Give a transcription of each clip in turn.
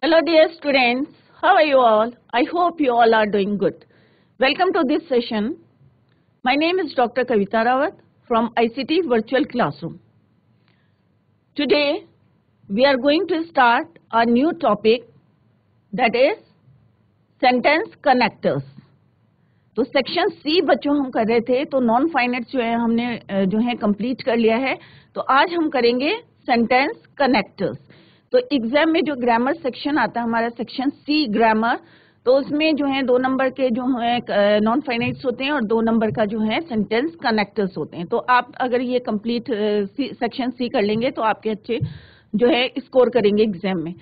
Hello dear students, how are you all? I hope you all are doing good. Welcome to this session. My name is Dr. Kavita Rawat from ICT Virtual Classroom. Today we are going to start a new topic, that is sentence connectors. तो section C बच्चों हम कर रहे थे, तो non finite जो है हमने जो है कंप्लीट कर लिया है. तो आज हम करेंगे सेंटेंस कनेक्टर्स. तो एग्जाम में जो ग्रामर सेक्शन आता है हमारा सेक्शन सी ग्रामर, तो उसमें जो है 2 नंबर के जो है नॉन फाइनाइट्स होते हैं और 2 नंबर का जो है सेंटेंस कनेक्टर्स होते हैं. तो आप अगर ये कंप्लीट सेक्शन सी कर लेंगे तो आपके अच्छे जो है स्कोर करेंगे एग्जाम में.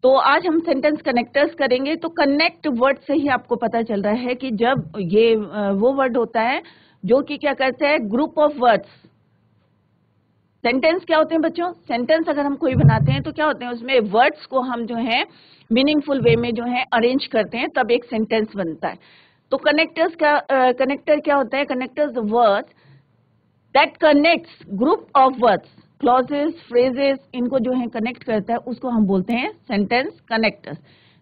तो आज हम सेंटेंस कनेक्टर्स करेंगे. तो कनेक्ट वर्ड से ही आपको पता चल रहा है कि जब ये वो वर्ड होता है जो कि क्या करता है, ग्रुप ऑफ वर्ड्स. सेंटेंस क्या होते हैं बच्चों? सेंटेंस अगर हम कोई बनाते हैं तो क्या होते हैं, उसमें वर्ड्स को हम जो है मीनिंगफुल वे में जो है अरेंज करते हैं, तब एक सेंटेंस बनता है. तो कनेक्टर्स का कनेक्टर क्या होता है? Connectors the words that connects group of words, clauses, phrases, इनको जो है कनेक्ट करता है, उसको हम बोलते हैं सेंटेंस कनेक्टर्स.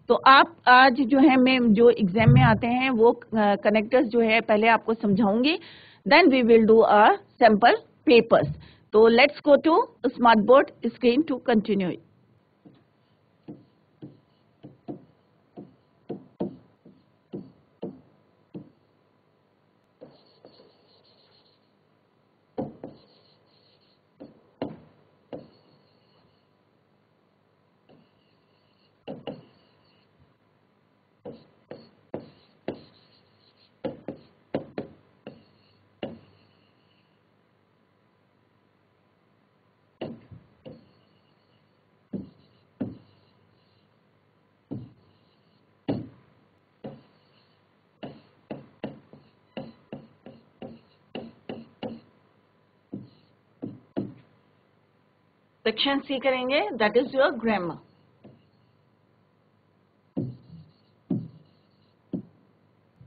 तो आप आज जो है मैं जो एग्जाम में आते हैं वो कनेक्टर्स जो है पहले आपको समझाऊंगी, then we will do a sample papers. तो let's go to smart board screen to continue. Section C करेंगे, दैट इज योर ग्रामर.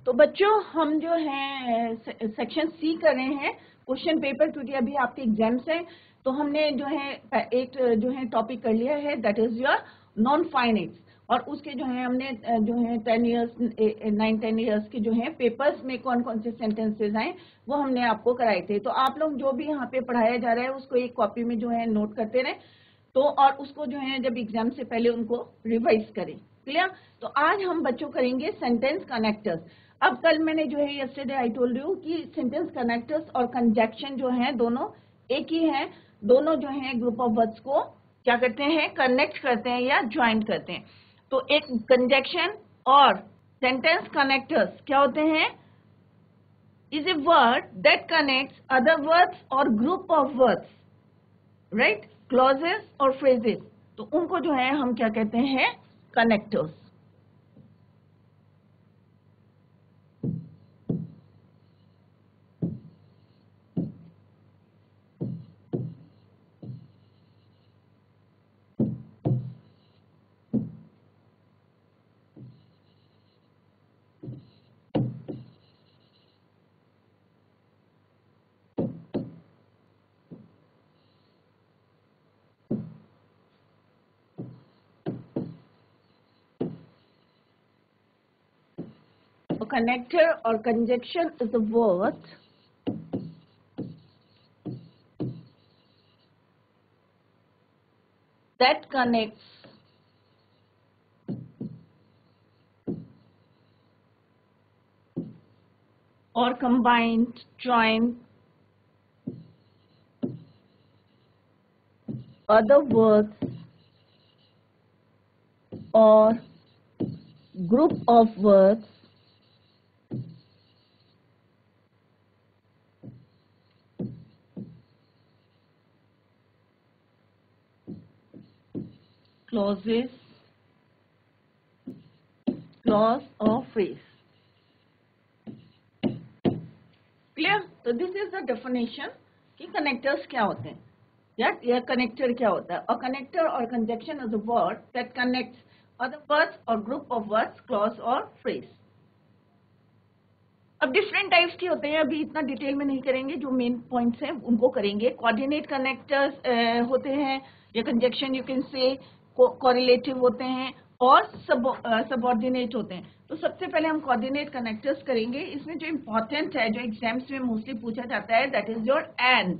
तो बच्चों हम जो है सेक्शन सी कर रहे हैं क्वेश्चन पेपर, क्योंकि अभी आपके एग्जाम्स हैं. तो हमने जो है एक जो है टॉपिक कर लिया है, that is your non finites. और उसके जो है हमने जो है 10 ईयर्स 9-10 ईयर्स के जो है पेपर्स में कौन कौन से सेंटेंसेस आए वो हमने आपको कराए थे. तो आप लोग जो भी यहाँ पे पढ़ाया जा रहा है उसको एक कॉपी में जो है नोट करते रहे, तो और उसको जो है जब एग्जाम से पहले उनको रिवाइज करें. क्लियर? तो आज हम बच्चों करेंगे सेंटेंस कनेक्टर्स. अब कल मैंने जो है यस्टरडे आई टोल्ड यू कि सेंटेंस कनेक्टर्स और कंजक्शन जो है दोनों एक ही है. दोनों जो है ग्रुप ऑफ वर्ड्स को क्या करते हैं, कनेक्ट करते हैं या ज्वाइन करते हैं. तो एक कंजक्शन और सेंटेंस कनेक्टर्स क्या होते हैं, is a word that connects other words और group of words, right, clauses और फ्रेजेस. तो उनको जो है हम क्या कहते हैं, connectors. A connector or conjunction is a word that connects or combines, join other words or group of words clauses, clause or phrase. Clear? तो दिस इज द डेफिनेशन कि कनेक्टर्स क्या होते हैं या कनेक्टर क्या होता है. और कनेक्टर और conjunction is a word that connects other words और ग्रुप ऑफ वर्ड्स, क्लॉज और फ्रेज. अब डिफरेंट टाइप्स के होते हैं, अभी इतना डिटेल में नहीं करेंगे, जो मेन पॉइंट्स हैं उनको करेंगे. कोऑर्डिनेट कनेक्टर्स होते हैं या conjunction you can say correlative होते हैं, और सबऑर्डिनेट होते हैं। तो सबसे पहले हम कोऑर्डिनेट कनेक्टर्स करेंगे। इसमें जो इंपॉर्टेंट है, जो एग्जाम्स में मोस्टली पूछा जाता है, दैट इज योर एंड।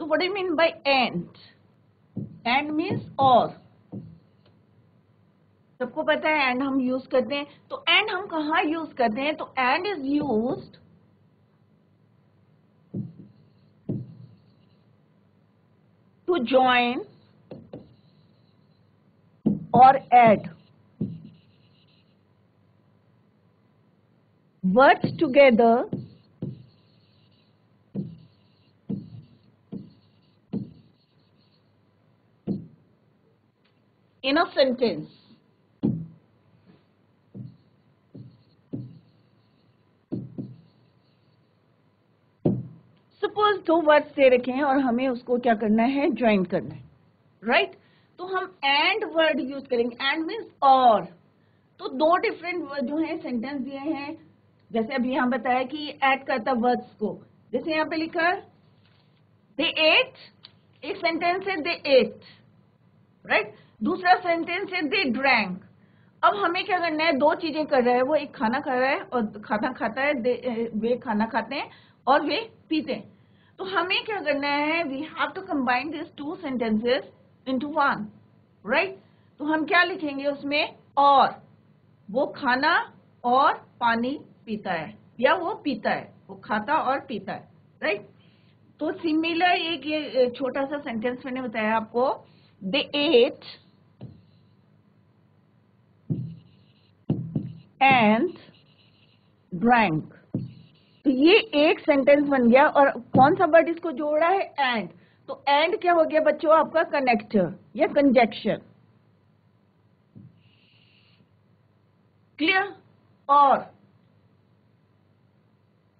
तो what do you mean by and? And means और। सबको पता है एंड हम यूज करते हैं। तो एंड हम कहाँ यूज करते हैं? तो and is used to join or add words together in a sentence. Suppose दो वर्ड्स दे रखे हैं और हमें उसको क्या करना है? ज्वाइन करना है, राइट? तो हम एंड वर्ड यूज करेंगे। एंड मीन्स और। तो दो डिफरेंट जो है सेंटेंस दिए हैं। जैसे अभी यहाँ बताया कि ऐड करता वर्ड्स को। जैसे यहाँ पे लिखा दे एट, एक सेंटेंस है दे एट, राइट? दूसरा सेंटेंस है दे ड्रैंक। अब हमें क्या करना है? दो चीजें कर रहा है वो, एक खाना खा रहा है और खाना खाता है, वे खाना खाते हैं और वे पीते हैं। तो हमें क्या करना है? We have to combine this two sentences into one, right? तो हम क्या लिखेंगे उसमें? और। वो खाना और पानी पीता है, या वो पीता है, वो खाता और पीता है, राइट? तो सिमिलर एक ये छोटा सा सेंटेंस मैंने बताया आपको, दे एट एंड ड्रैंक। तो ये एक सेंटेंस बन गया। और कौन सा वर्ड इसको जोड़ा है? एंड। तो एंड क्या हो गया बच्चों? आपका कनेक्टर या कंजक्शन। क्लियर? और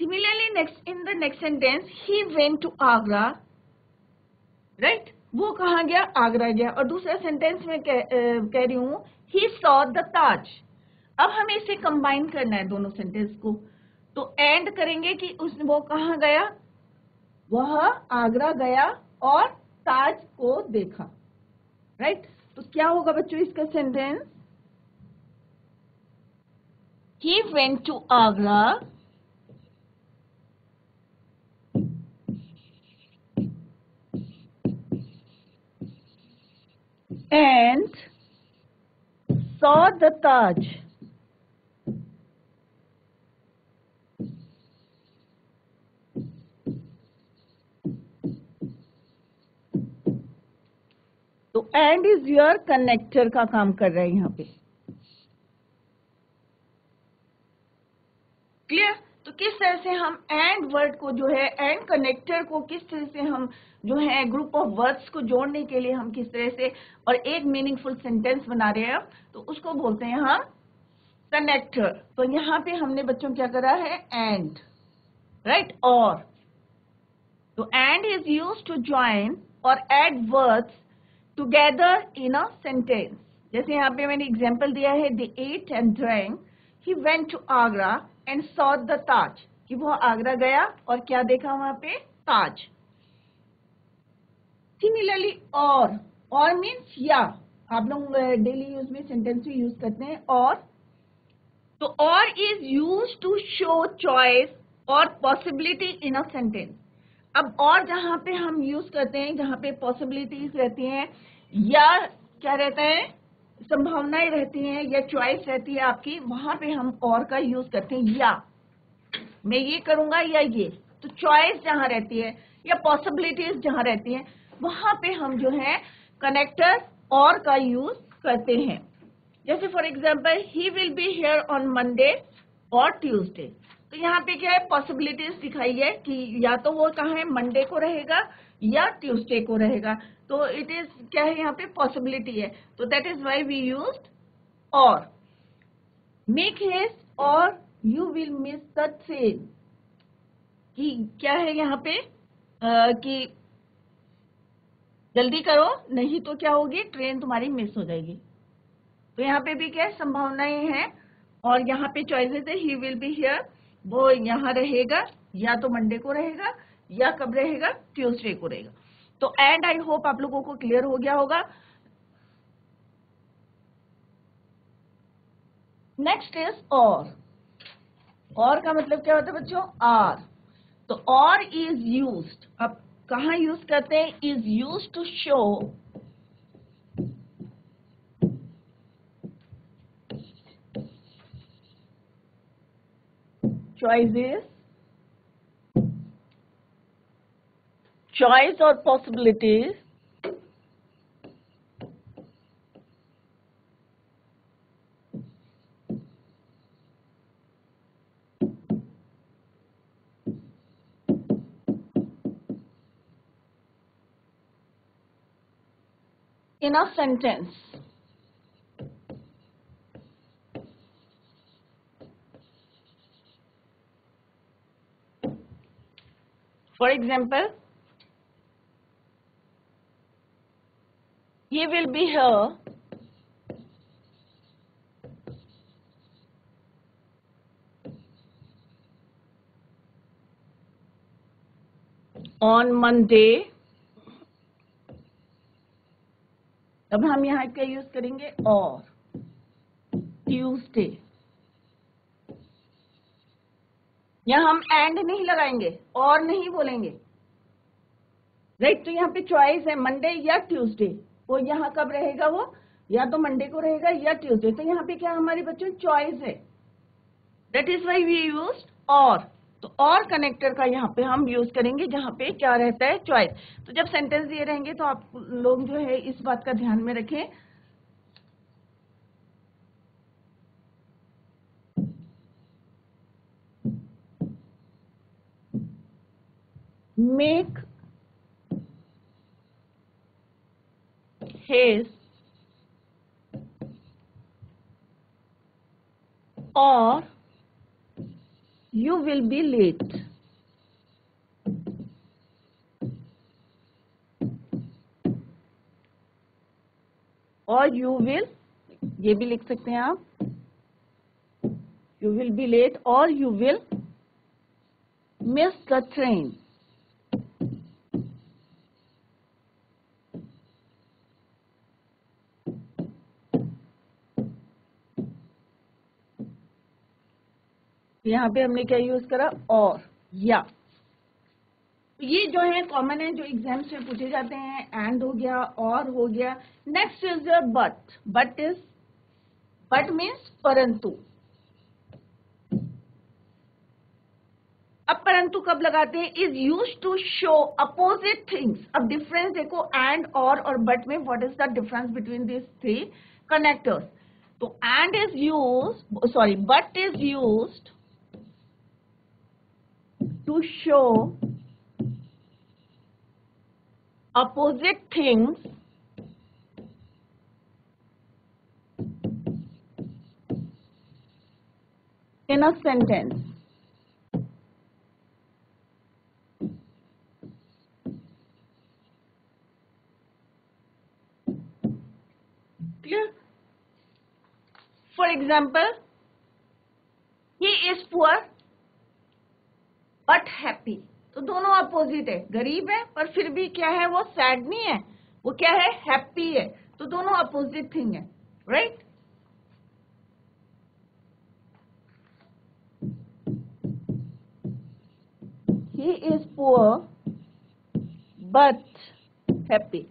similarly next, in the next sentence, he went to Agra, right? वो कहाँ गया? आगरा गया। और दूसरा सेंटेंस में कह रही हूं, ही सॉ द ताज। अब हमें इसे कंबाइन करना है दोनों सेंटेंस को। तो एंड करेंगे कि वो कहाँ गया? वह आगरा गया और ताज को देखा, राइट? तो क्या होगा बच्चों इसका sentence? He went to Agra and saw the Taj. तो एंड इज योर कनेक्टर का काम कर रहा है यहाँ पे। क्लियर? तो किस तरह से हम एंड वर्ड को जो है, एंड कनेक्टर को किस तरह से हम जो है ग्रुप ऑफ वर्ड्स को जोड़ने के लिए हम किस तरह से और एक मीनिंगफुल सेंटेंस बना रहे हैं, तो उसको बोलते हैं हम कनेक्टर। तो यहाँ पे हमने बच्चों क्या करा है? And, right? और। तो and is used to join और add words together in a sentence. जैसे यहाँ पे मैंने एग्जांपल दिया है, they ate and drank, he went to Agra and saw the Taj, कि वो आगरा गया और क्या देखा वहां पे? ताज। सिमिलरली और मीन्स या। आप लोग डेली यूज में सेंटेंस में यूज करते हैं और। तो or is use to show choice or possibility in a sentence. अब और जहां पे हम यूज करते हैं, जहां पे पॉसिबिलिटीज रहती हैं या क्या रहता है, संभावनाएं रहती हैं या चॉइस रहती है आपकी, वहां पे हम और का यूज करते हैं। या मैं ये करूंगा या ये। तो चॉइस जहां रहती है या पॉसिबिलिटीज जहां रहती हैं, वहां पे हम जो है कनेक्टर और का यूज करते हैं। जैसे for example, he will be here on Monday और ट्यूसडे। तो यहाँ पे क्या है? पॉसिबिलिटीज दिखाई है कि या तो वो कहाँ है? मंडे को रहेगा या ट्यूसडे को रहेगा। तो इट इज क्या है? यहाँ पे पॉसिबिलिटी है। तो that is why we used or. Make haste or you will miss the train, कि क्या है यहाँ पे कि जल्दी करो नहीं तो क्या होगी? ट्रेन तुम्हारी मिस हो जाएगी। तो यहाँ पे भी क्या है? संभावनाएं हैं। और यहाँ पे चॉइसेस है, ही विल बी हियर, वो यहाँ रहेगा या तो मंडे को रहेगा या कब रहेगा? ट्यूसडे को रहेगा। तो एंड आई होप आप लोगों को क्लियर हो गया होगा। नेक्स्ट इज और का मतलब क्या होता है बच्चों? आर। तो और इज यूज्ड, अब कहाँ यूज करते हैं? Is used to show choices, choice or possibilities in a sentence. For example, he will be here on Monday. अब हम यहाँ क्या यूज करेंगे? और ट्यूसडे। यहाँ हम एंड नहीं लगाएंगे और नहीं बोलेंगे, राइट? तो यहाँ पे चॉइस है मंडे या ट्यूसडे। वो यहाँ कब रहेगा? वो या तो मंडे को रहेगा या ट्यूसडे। तो यहाँ पे क्या हमारे बच्चों? चॉइस है। That is why we use or. तो और कनेक्टर का यहाँ पे हम यूज करेंगे जहाँ पे क्या रहता है? चॉइस। तो जब सेंटेंस दिए रहेंगे तो आप लोग जो है इस बात का ध्यान में रखें। Make his or you will be late. और you will, ये भी लिख सकते हैं आप, you will be late or you will miss the train. यहाँ पे हमने क्या यूज करा? और या। ये जो है कॉमन है, जो एग्जाम्स में पूछे जाते हैं। एंड हो गया, और हो गया। Next is but. But means परंतु। अब परंतु कब लगाते हैं? Is use to show opposite things. अब डिफरेंस देखो, एंड और बट में what is the difference between this three connectors? तो and is use, sorry, but is used to show opposite things in a sentence. Clear? For example, he is poor but happy. तो दोनों opposite है। गरीब है पर फिर भी क्या है? वो सैड नहीं है, वो क्या है? हैप्पी है। तो दोनों अपोजिट थिंग है, right? He is poor but happy.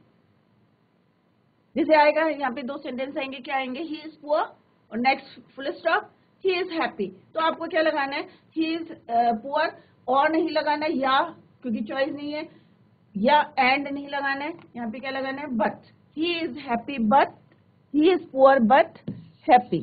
जैसे आएगा यहाँ पे दो सेंटेंस आएंगे, क्या आएंगे? ही इज पुअर और next full stop he is happy. तो आपको क्या लगाना है? ही इज पुअर, और नहीं लगाना है, या क्योंकि चॉइस नहीं है, या एंड नहीं लगाना है। यहाँ पे क्या लगाना है? But. He is happy but, he is poor but happy.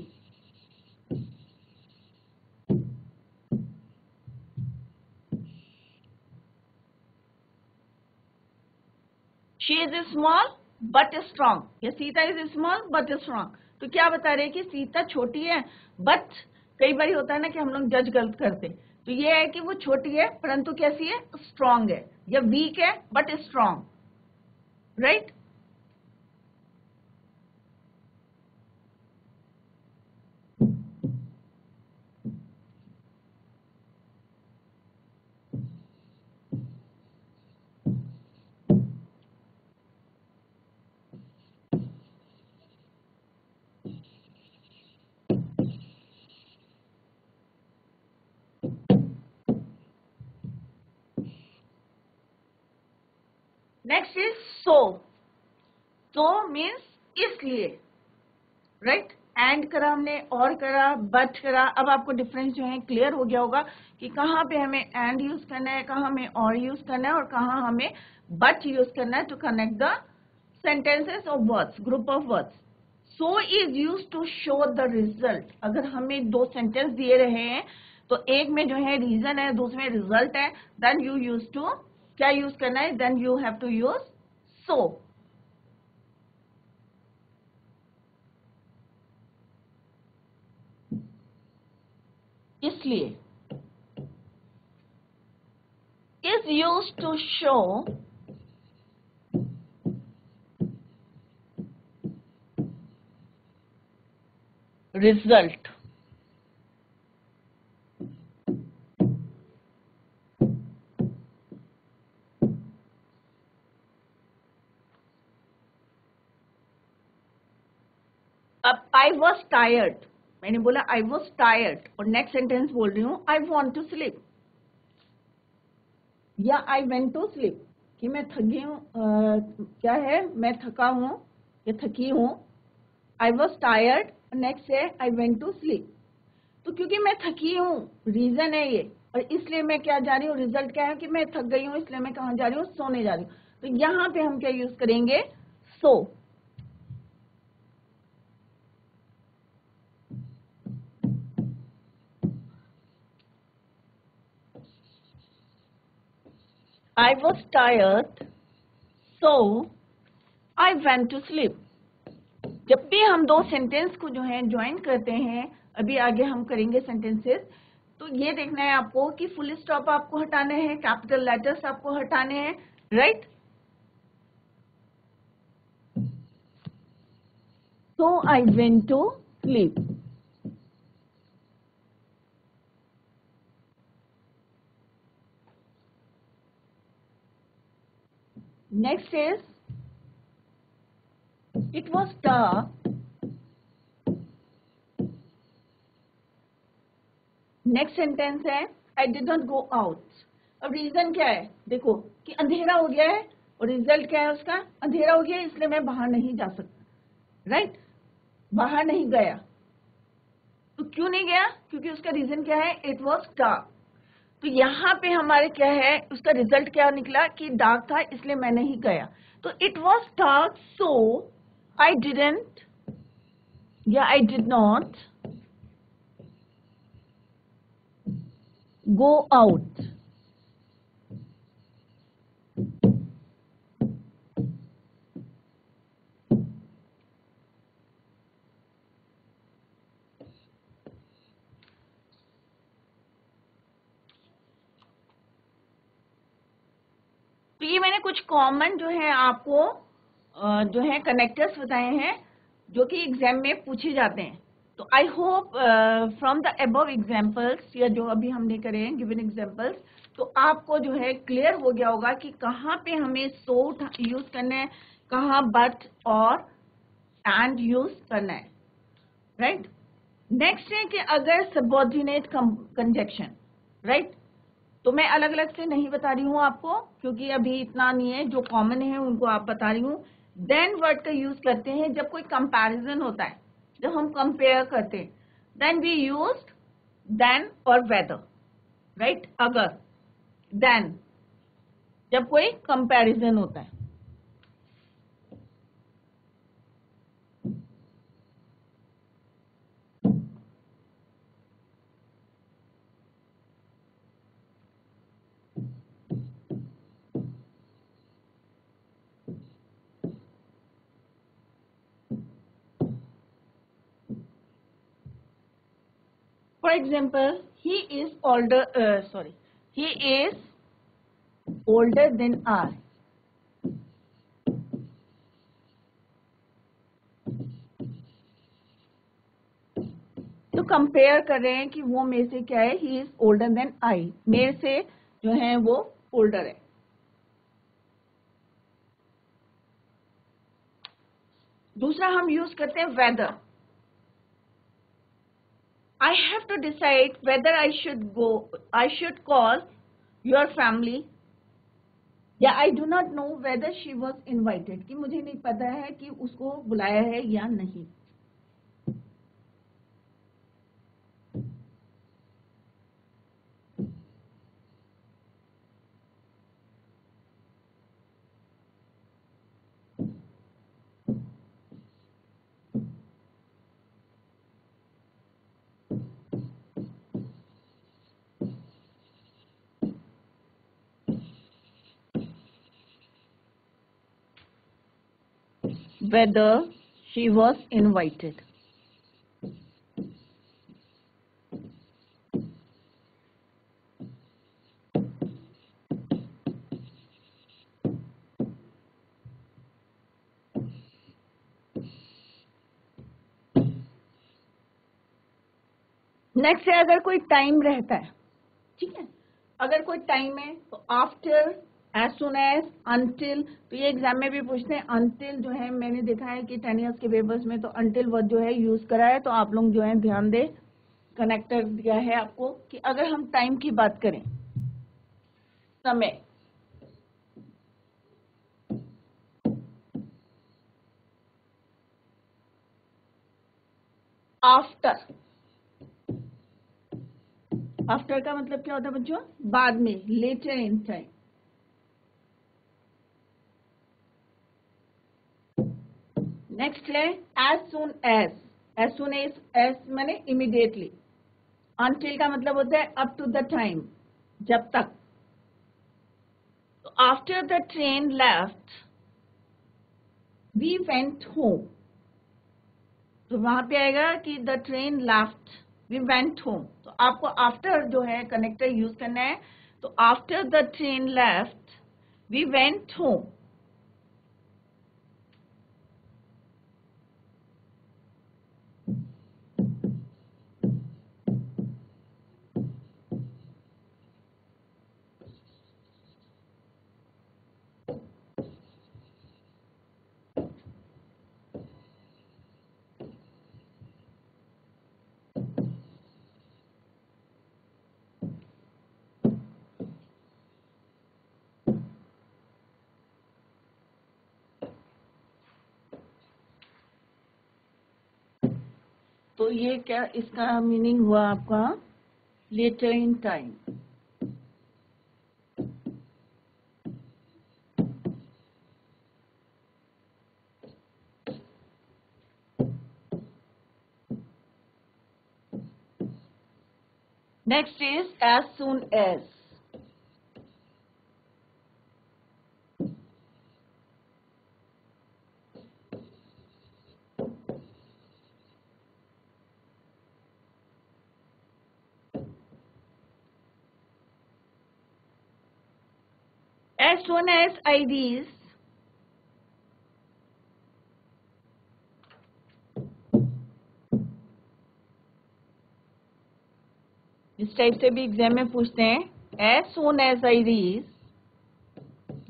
She is small but strong, या Sita is small but strong. तो क्या बता रहे हैं कि सीता छोटी है, बट कई बार होता है ना कि हम लोग जज गलत करते। तो ये है कि वो छोटी है परंतु कैसी है? स्ट्रांग है, या वीक है but strong, right? Next is so. So means इसलिए, राइट. एंड करा हमने, और करा, बट करा. अब आपको डिफरेंस जो है क्लियर हो गया होगा कि कहाँ पे हमें एंड यूज करना है, कहाँ हमें और यूज करना है, और कहाँ हमें बट यूज करना है to connect the sentences of words, group of words. So is used to show the result. अगर हमें दो सेंटेंस दिए रहे हैं तो एक में जो है रीजन है, दूसरे में रिजल्ट है, देन यू यूज टू क्या यूज करना है, then you have to use so. इसलिए is used to show result. अब I was tired, मैंने बोला I was tired, और नेक्स्ट सेंटेंस बोल रही हूँ I want to sleep, या I went to sleep, कि मैं थकी हूँ, क्या है, मैं थका हूँ या थकी हूँ. I was tired, नेक्स्ट है I went to sleep. तो क्योंकि मैं थकी हूँ, रीजन है ये, और इसलिए मैं क्या जा रही हूँ, रिजल्ट क्या है कि मैं थक गई हूँ, इसलिए मैं कहाँ जा रही हूँ, सोने जा रही हूँ. तो यहाँ पे हम क्या यूज करेंगे, सो. I was tired, so I went to sleep. जब भी हम दो सेंटेंस को जो है ज्वाइन करते हैं, अभी आगे हम करेंगे सेंटेंसेस, तो ये देखना है आपको कि फुल स्टॉप आपको हटाने हैं, कैपिटल लेटर्स आपको हटाने हैं, right. So I went to sleep. Next is it was dark. Next sentence है I did not go out. अब रीजन क्या है, देखो कि अंधेरा हो गया है, और रिजल्ट क्या है उसका, अंधेरा हो गया है, इसलिए मैं बाहर नहीं जा सकता, राइट. बाहर नहीं गया. तो क्यों नहीं गया, क्योंकि उसका रीजन क्या है, इट वॉज डार्क. तो यहाँ पे हमारे क्या है, उसका रिजल्ट क्या निकला कि डार्क था, इसलिए मैं नहीं गया. तो it was dark, so I didn't, या I did not go out. तो ये मैंने कुछ कॉमन जो है आपको जो है कनेक्टर्स बताए हैं जो कि एग्जाम में पूछे जाते हैं. तो I hope from the above examples, या जो अभी हमने करे हैं गिवन एग्जाम्पल्स, तो आपको जो है क्लियर हो गया होगा कि कहाँ पे हमें सो यूज करना है, कहाँ बट और एंड यूज करना है, राइट. नेक्स्ट है कि अगर सबऑर्डिनेट कंजक्शन, राइट, तो मैं अलग अलग से नहीं बता रही हूँ आपको, क्योंकि अभी इतना नहीं है, जो कॉमन है उनको आप बता रही हूँ. देन वर्ड का यूज करते हैं जब कोई कंपैरिजन होता है, जब हम कंपेयर करते हैं, देन वी यूज देन और वेदर, राइट. अगर, देन, जब कोई कंपैरिजन होता है. For example, he is older, he is older than I. तो कंपेयर कर रहे हैं कि वो मेरे से क्या है, he is older than I, मेरे से जो है वो ओल्डर है. दूसरा हम यूज करते हैं weather. I have to decide whether I should call your family, या I do not know whether she was invited, कि मुझे नहीं पता है कि उसको बुलाया है या नहीं. Whether she was invited. Next है अगर कोई टाइम रहता है, ठीक है, अगर कोई टाइम है तो after, as soon as, until. तो ये एग्जाम में भी पूछते हैं. अनटिल जो है मैंने देखा है कि 10 years के पेपर्स में तो अनटिल वर्ड जो है यूज करा है, तो आप लोग जो है ध्यान दे. कनेक्टर दिया है आपको कि अगर हम टाइम की बात करें, समय, आफ्टर. आफ्टर का मतलब क्या होता है बच्चों? बाद में, लेटर इन टाइम. नेक्स्ट है as soon as. As soon as मैंने इमीडिएटली. अनटिल का मतलब होता है अप टू द टाइम, जब तक. तो after the train left we went home. तो वहां पे आएगा कि the train left we went home. तो आपको आफ्टर जो है कनेक्टर यूज करना है. तो after the train left we went home. तो ये क्या इसका मीनिंग हुआ आपका? Later in time. Next is as soon as. As soon as IDs इस टाइप से भी एग्जाम में पूछते हैं. As soon as I reach.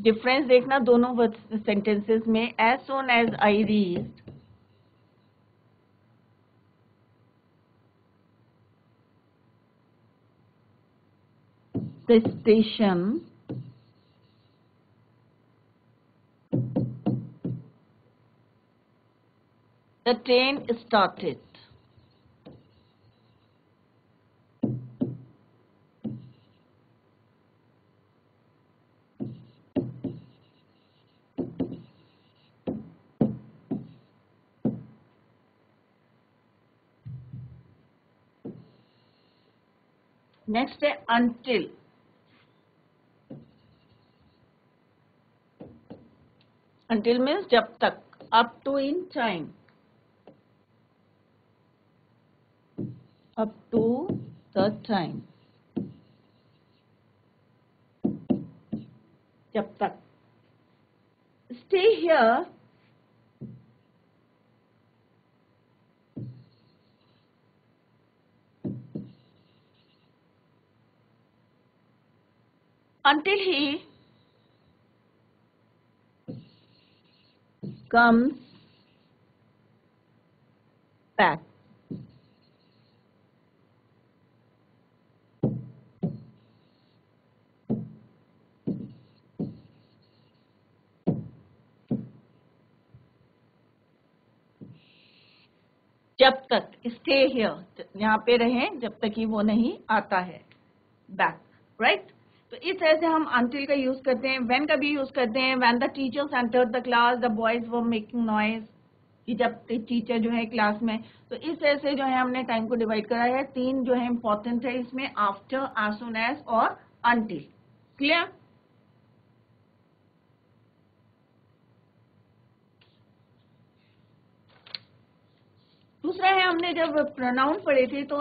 Difference देखना दोनों सेंटेंसेस में. As soon as I reach the station, the train started. Next है अनटिल. अनटिल मीन्स जब तक. Up to in time. Up to the time, जब तक. Stay here until he comes back. जब तक, स्टे हियर, यहाँ पे रहें जब तक कि वो नहीं आता है बैक, राइट। तो इस तरह से हम until का यूज करते हैं। when का भी यूज करते हैं, when the teachers entered the class the boys were making noise, कि जब टीचर जो है क्लास में। तो इस तरह से जो है हमने टाइम को डिवाइड करा है। तीन जो है इंपॉर्टेंट है इसमें, आफ्टर, as soon as और until। क्लियर? दूसरा है, हमने जब प्रोनाउन पढ़े थे तो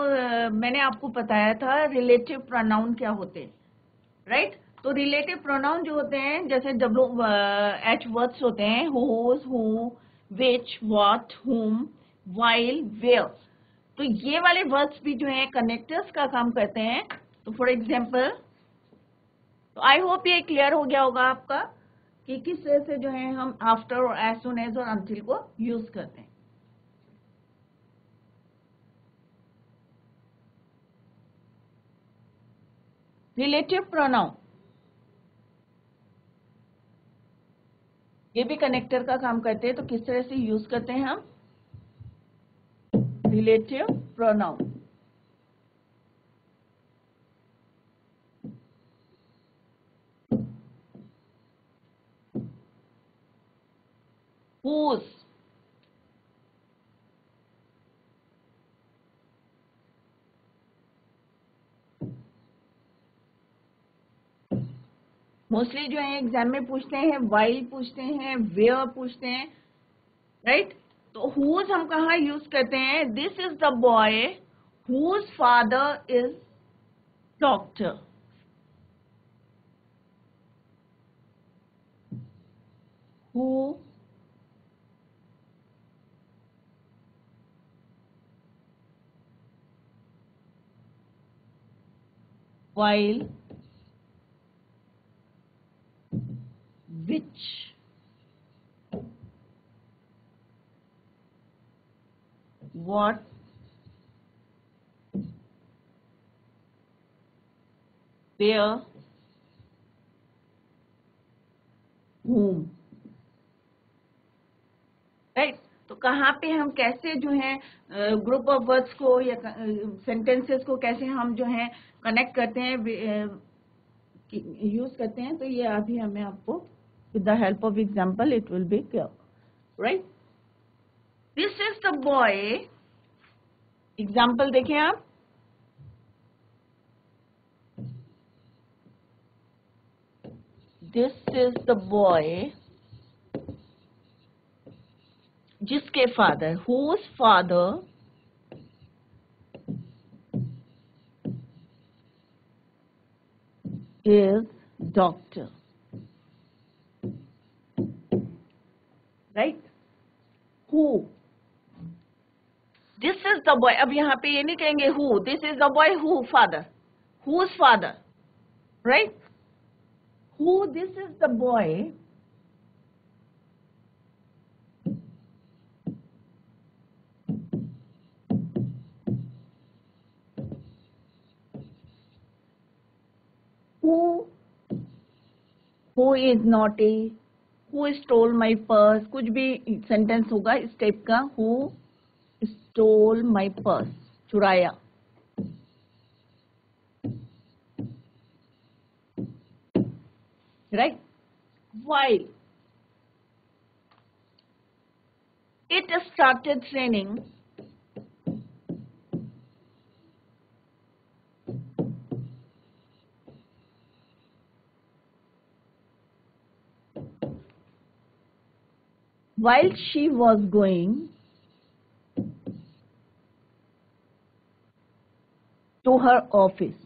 मैंने आपको बताया था रिलेटिव प्रोनाउन क्या होते हैं, राइट। तो रिलेटिव प्रोनाउन जो होते हैं, जैसे WH वर्ड्स होते हैं, हुज, हु, विच, व्हाट, हुम, व्हाइल, वेयर। तो ये वाले वर्ड्स भी जो है कनेक्टर्स का काम करते हैं। तो फॉर एग्जाम्पल, तो आई होप ये क्लियर हो गया होगा आपका कि किस तरह से जो है हम आफ्टर और एज सून एज और अनटिल को यूज करते हैं। रिलेटिव प्रोनाउन ये भी कनेक्टर का काम करते हैं। तो किस तरह से यूज करते हैं हम रिलेटिव प्रोनाउन? whose, मोस्टली जो है एग्जाम में पूछते हैं, वाइल पूछते हैं, वेयर पूछते हैं, राइट। तो हुज हम कहाँ यूज करते हैं? This is the boy whose father is doctor. Who while, which, what, where, whom, right. तो कहाँ पे हम कैसे जो है ग्रुप ऑफ वर्ड्स को या सेंटेंसेस को कैसे हम जो है कनेक्ट करते हैं, यूज करते हैं। तो ये अभी हमें आपको with the help of example it will be clear, right. This is the boy, example देखें आप, दिस इज द बॉय जिसके father, whose father is doctor, right? Who? This is the boy. अब यहाँ पे ये नहीं कहेंगे who. This is the boy who father. Whose father? Right? Who? This is the boy who is naughty, who stole my purse, कुछ भी sentence होगा इस टाइप का, who stole my purse, चुराया, right? While it started raining, while she was going to her office.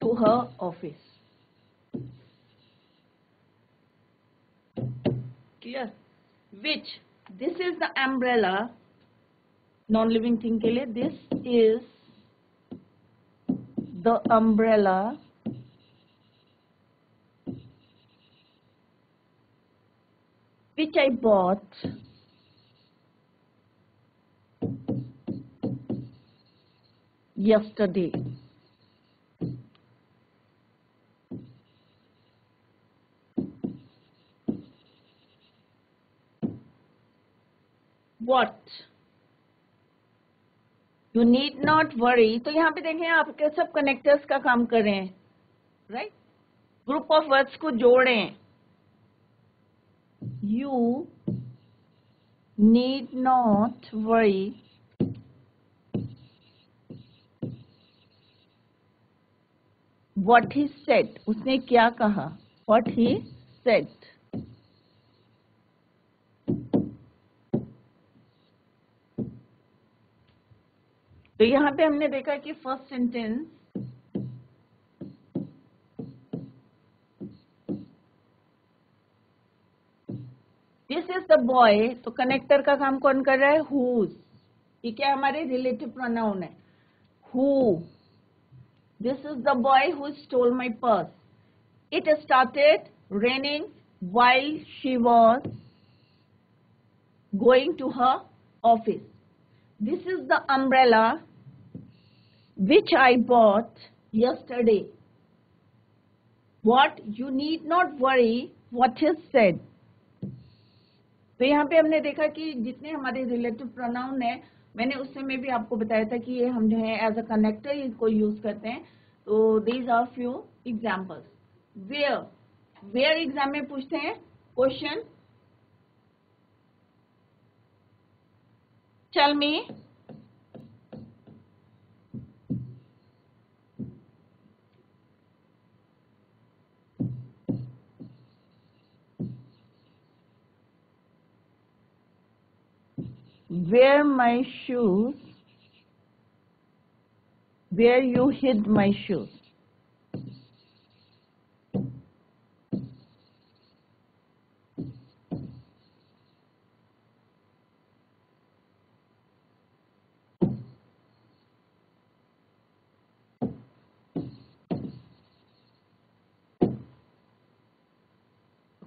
To her office. Clear? Which? This is the umbrella. Non-living thing के लिए this is the umbrella which I bought yesterday. what you need not worry. तो यहाँ पे देखें आपके सब connectors का काम कर रहे हैं, राइट? ग्रुप ऑफ वर्ड्स को जोड़ें. You need not worry what he said. उसने क्या कहा? What he said. तो यहाँ पे हमने देखा कि first sentence this is the boy, तो कनेक्टर का काम कौन कर रहा है? whose. ये क्या हमारे रिलेटिव प्रोनाउन है? who. This is the boy who stole my purse. It started raining while she was going to her office. This is the umbrella which I bought yesterday. What? You need not worry what is said. तो यहाँ पे हमने देखा कि जितने हमारे relative pronoun है, मैंने उस समय भी आपको बताया था कि ये हम जो है एज अ कनेक्टर इनको यूज करते हैं. तो these are few examples. Where exam में पूछते हैं question. Tell me where my shoes, where you hid my shoes.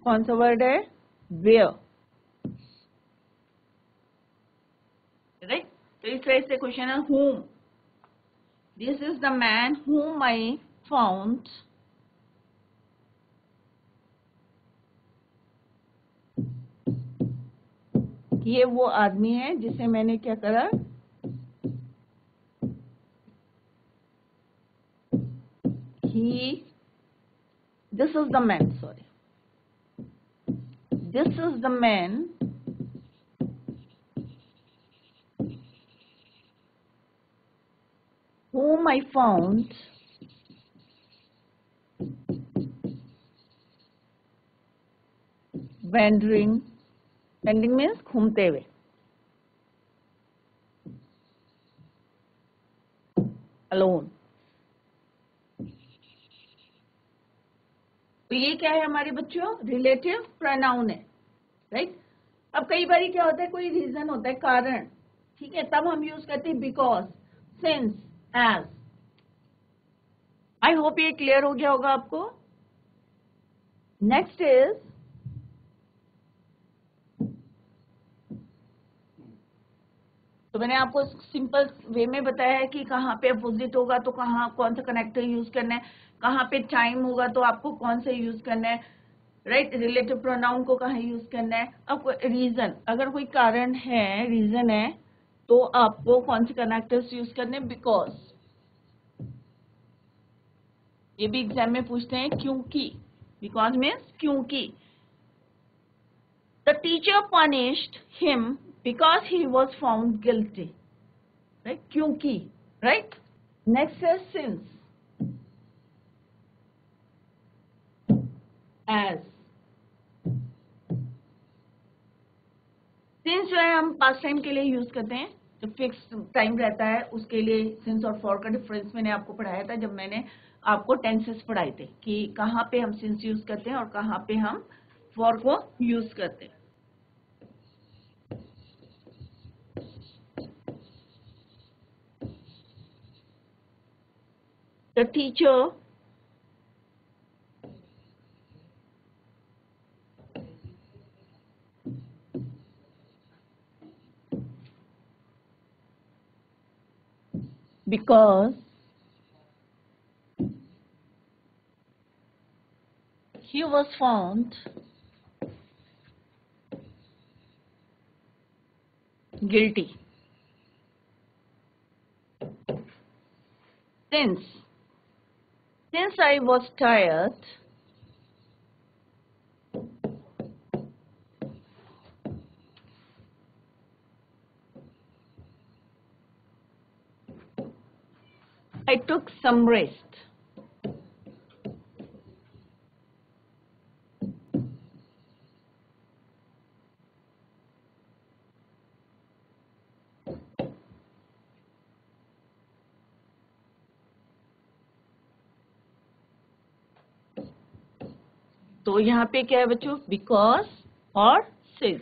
कौन सा वर्ड है? where, right? तो इस तरह से क्वेश्चन है whom. This is the man whom I found ये वो आदमी है जिसे मैंने क्या करा? This is the man, sorry. This is the man whom I found wandering means घूमते हुए. Alone. तो ये क्या है हमारे बच्चों? रिलेटिव प्रोनाउन है, राइट? अब कई बार क्या होता है, कोई रीजन होता है, कारण, ठीक है, तब हम यूज करते हैं because, since, as. I hope ये क्लियर हो गया होगा आपको. नेक्स्ट इज तो मैंने आपको सिंपल वे में बताया है कि कहाँ पे अपोजिट होगा तो कहाँ कौन सा कनेक्टर यूज करना है, कहाँ पे टाइम होगा तो आपको कौन सा यूज करना है, राइट? रिलेटिव प्रोनाउन को कहाँ यूज करना है. अब रीजन, अगर कोई कारण है, रीजन है, तो आपको कौन से कनेक्टर्स यूज करने? बिकॉज. ये भी एग्जाम में पूछते हैं क्योंकि. बिकॉज मीन्स क्योंकि. The teacher punished him because he was found guilty, right? क्योंकि, right? Next is since, as. since जो है हम पास्ट टाइम के लिए यूज करते हैं, जब फिक्स टाइम रहता है उसके लिए since और for का डिफरेंस मैंने आपको पढ़ाया था जब मैंने आपको टेंसेस पढ़ाए थे कि कहाँ पे हम since यूज करते हैं और कहाँ पे हम for को यूज करते हैं. The teacher because he was found guilty. Since I was tired, I took some rest. तो यहाँ पे क्या है बच्चों, बिकॉज और सिंस.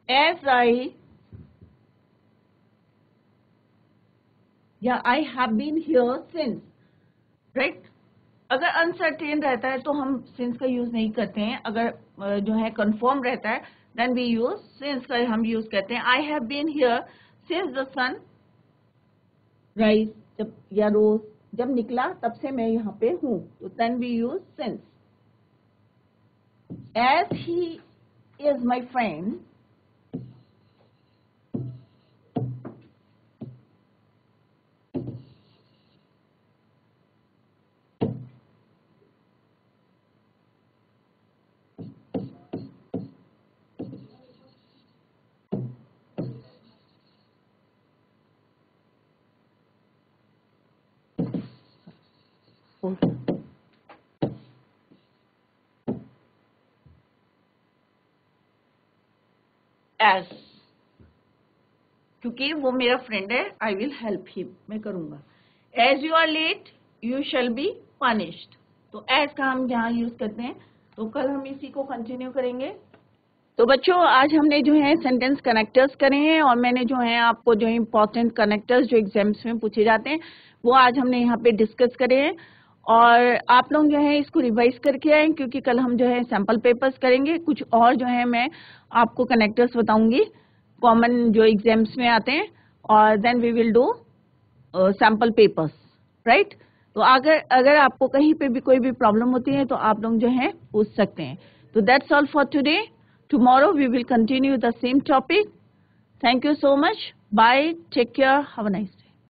एज आई या I have been here since, right. अगर अनसर्टेन रहता है तो हम सिंस का यूज नहीं करते हैं. अगर जो है कंफर्म रहता है देन वी यूज सिंस का हम यूज करते हैं. I have been here since the sunrise, जब या रोज जब निकला तब से मैं यहाँ पे हूँ, तो then we use since. As he is my friend, as, क्योंकि वो मेरा फ्रेंड है, आई विल हेल्प हिम, मैं करूंगा. As you are late you shall be punished. तो एज का हम यहाँ यूज करते हैं. तो कल हम इसी को कंटिन्यू करेंगे. तो बच्चों आज हमने जो है सेंटेंस कनेक्टर्स करे हैं, और मैंने जो है आपको जो इम्पोर्टेंट कनेक्टर्स जो एग्जाम्स में पूछे जाते हैं वो आज हमने यहाँ पे डिस्कस करे हैं. और आप लोग जो है इसको रिवाइज करके आए, क्योंकि कल हम जो है सैम्पल पेपर्स करेंगे. कुछ और जो है मैं आपको कनेक्टर्स बताऊंगी कॉमन जो एग्जाम्स में आते हैं, और then we will do sample papers, right. तो अगर आपको कहीं पे भी कोई भी प्रॉब्लम होती है तो आप लोग जो है पूछ सकते हैं. तो that's all for today. Tomorrow we will continue the same topic. Thank you so much. Bye. Take care. Have a nice day.